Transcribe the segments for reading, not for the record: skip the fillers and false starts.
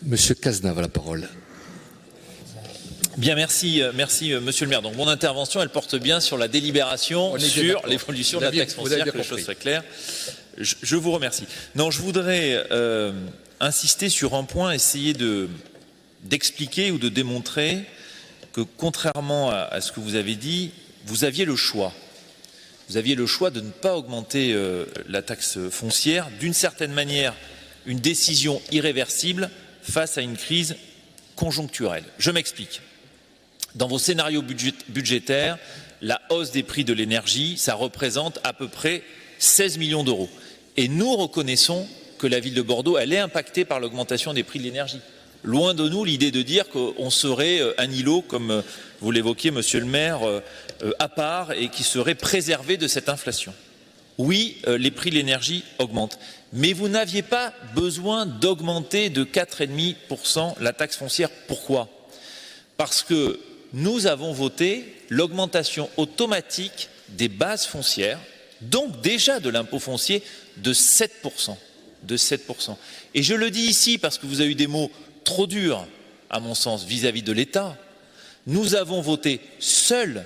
Monsieur Cazenave a la parole. Bien, merci, monsieur le maire. Donc mon intervention, elle porte bien sur la délibération sur l'évolution de la taxe foncière, que les choses soient claires. Je vous remercie. Non, je voudrais insister sur un point, essayer d'expliquer ou de démontrer que contrairement à ce que vous avez dit, vous aviez le choix. Vous aviez le choix de ne pas augmenter la taxe foncière, d'une certaine manière, une décision irréversible face à une crise conjoncturelle. Je m'explique. Dans vos scénarios budgétaires, la hausse des prix de l'énergie, ça représente à peu près 16 millions d'euros. Et nous reconnaissons que la ville de Bordeaux, elle est impactée par l'augmentation des prix de l'énergie. Loin de nous l'idée de dire qu'on serait un îlot, comme vous l'évoquiez, monsieur le maire, à part et qui serait préservé de cette inflation. Oui, les prix de l'énergie augmentent. Mais vous n'aviez pas besoin d'augmenter de 4,5% la taxe foncière. Pourquoi? Parce que nous avons voté l'augmentation automatique des bases foncières, donc déjà de l'impôt foncier, de 7%. Et je le dis ici parce que vous avez eu des mots trop durs, à mon sens, vis-à-vis de l'État. Nous avons voté seuls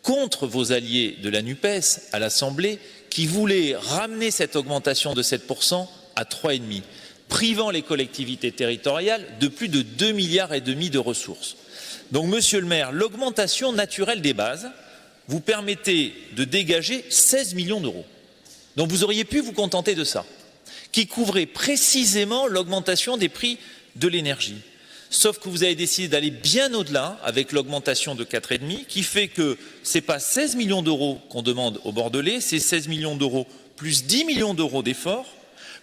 contre vos alliés de la NUPES à l'Assemblée qui voulaient ramener cette augmentation de 7% à 3,5%, privant les collectivités territoriales de plus de 2,5 milliards de ressources. Donc, monsieur le maire, l'augmentation naturelle des bases vous permettait de dégager 16 millions d'euros. Donc, vous auriez pu vous contenter de ça, qui couvrait précisément l'augmentation des prix de l'énergie. Sauf que vous avez décidé d'aller bien au-delà avec l'augmentation de 4,5, qui fait que ce n'est pas 16 millions d'euros qu'on demande aux Bordelais, c'est 16 millions d'euros plus 10 millions d'euros d'efforts,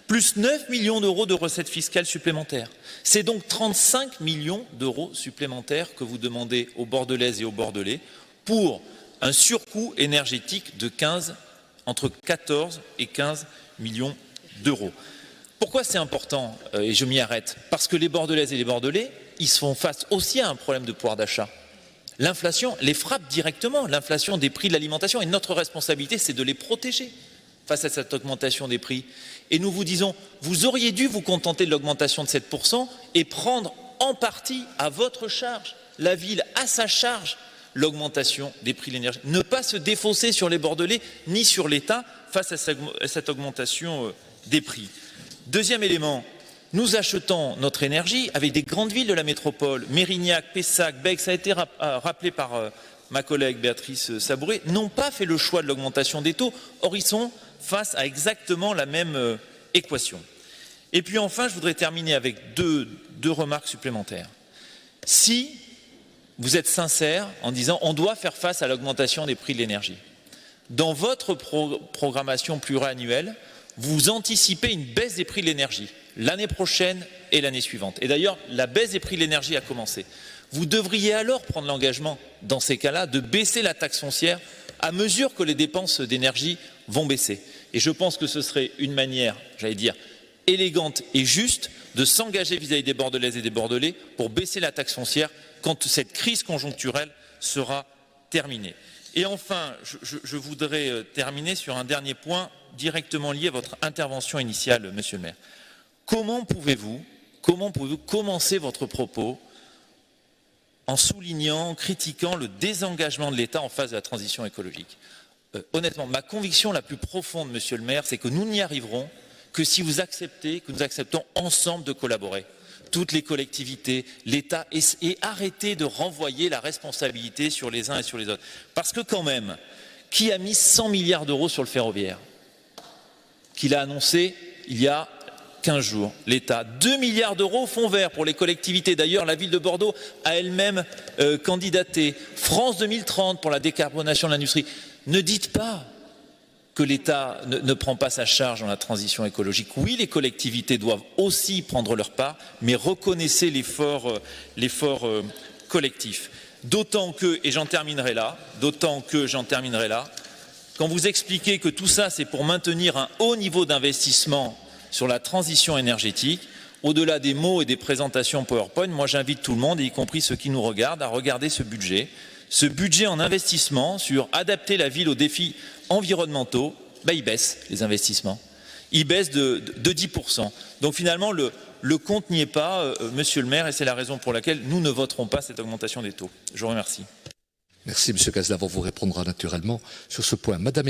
plus 9 millions d'euros de recettes fiscales supplémentaires. C'est donc 35 millions d'euros supplémentaires que vous demandez aux Bordelaises et aux Bordelais pour un surcoût énergétique de entre 14 et 15 millions d'euros. Pourquoi c'est important, et je m'y arrête? Parce que les Bordelaises et les Bordelais, ils se font face aussi à un problème de pouvoir d'achat. L'inflation les frappe directement, l'inflation des prix de l'alimentation, et notre responsabilité, c'est de les protéger face à cette augmentation des prix. Et nous vous disons, vous auriez dû vous contenter de l'augmentation de 7% et prendre en partie à votre charge, la ville à sa charge, l'augmentation des prix de l'énergie. Ne pas se défausser sur les Bordelais ni sur l'État face à cette augmentation des prix. Deuxième élément, nous achetons notre énergie avec des grandes villes de la métropole, Mérignac, Pessac, Bègue, ça a été rappelé par ma collègue Béatrice Sabouret, n'ont pas fait le choix de l'augmentation des taux, or ils sont face à exactement la même équation. Et puis enfin, je voudrais terminer avec deux remarques supplémentaires. Si vous êtes sincère en disant on doit faire face à l'augmentation des prix de l'énergie, dans votre programmation pluriannuelle, vous anticipez une baisse des prix de l'énergie l'année prochaine et l'année suivante. Et d'ailleurs, la baisse des prix de l'énergie a commencé. Vous devriez alors prendre l'engagement, dans ces cas-là, de baisser la taxe foncière à mesure que les dépenses d'énergie vont baisser. Et je pense que ce serait une manière, j'allais dire, élégante et juste de s'engager vis-à-vis des Bordelaises et des Bordelais pour baisser la taxe foncière quand cette crise conjoncturelle sera terminée. Et enfin, je voudrais terminer sur un dernier point directement lié à votre intervention initiale, monsieur le maire. Comment pouvez-vous commencer votre propos en soulignant, en critiquant le désengagement de l'État en face de la transition écologique? Honnêtement, ma conviction la plus profonde, monsieur le maire, c'est que nous n'y arriverons que si vous acceptez, que nous acceptons ensemble de collaborer. Toutes les collectivités, l'État, et arrêter de renvoyer la responsabilité sur les uns et sur les autres. Parce que quand même, qui a mis 100 milliards d'euros sur le ferroviaire? Qu'il a annoncé il y a 15 jours, l'État. 2 milliards d'euros au fonds vert pour les collectivités. D'ailleurs, la ville de Bordeaux a elle-même candidaté. France 2030 pour la décarbonation de l'industrie. Ne dites pas que l'État ne prend pas sa charge dans la transition écologique. Oui, les collectivités doivent aussi prendre leur part, mais reconnaissez l'effort collectif. D'autant que, et j'en terminerai là, quand vous expliquez que tout ça, c'est pour maintenir un haut niveau d'investissement sur la transition énergétique, au-delà des mots et des présentations PowerPoint, moi j'invite tout le monde, y compris ceux qui nous regardent, à regarder ce budget en investissement sur adapter la ville aux défis environnementaux, il baisse les investissements. Il baisse de 10%. Donc finalement, le compte n'y est pas, monsieur le maire, et c'est la raison pour laquelle nous ne voterons pas cette augmentation des taux. Je vous remercie. Merci, monsieur Cazenave. On vous répondra naturellement sur ce point. Madame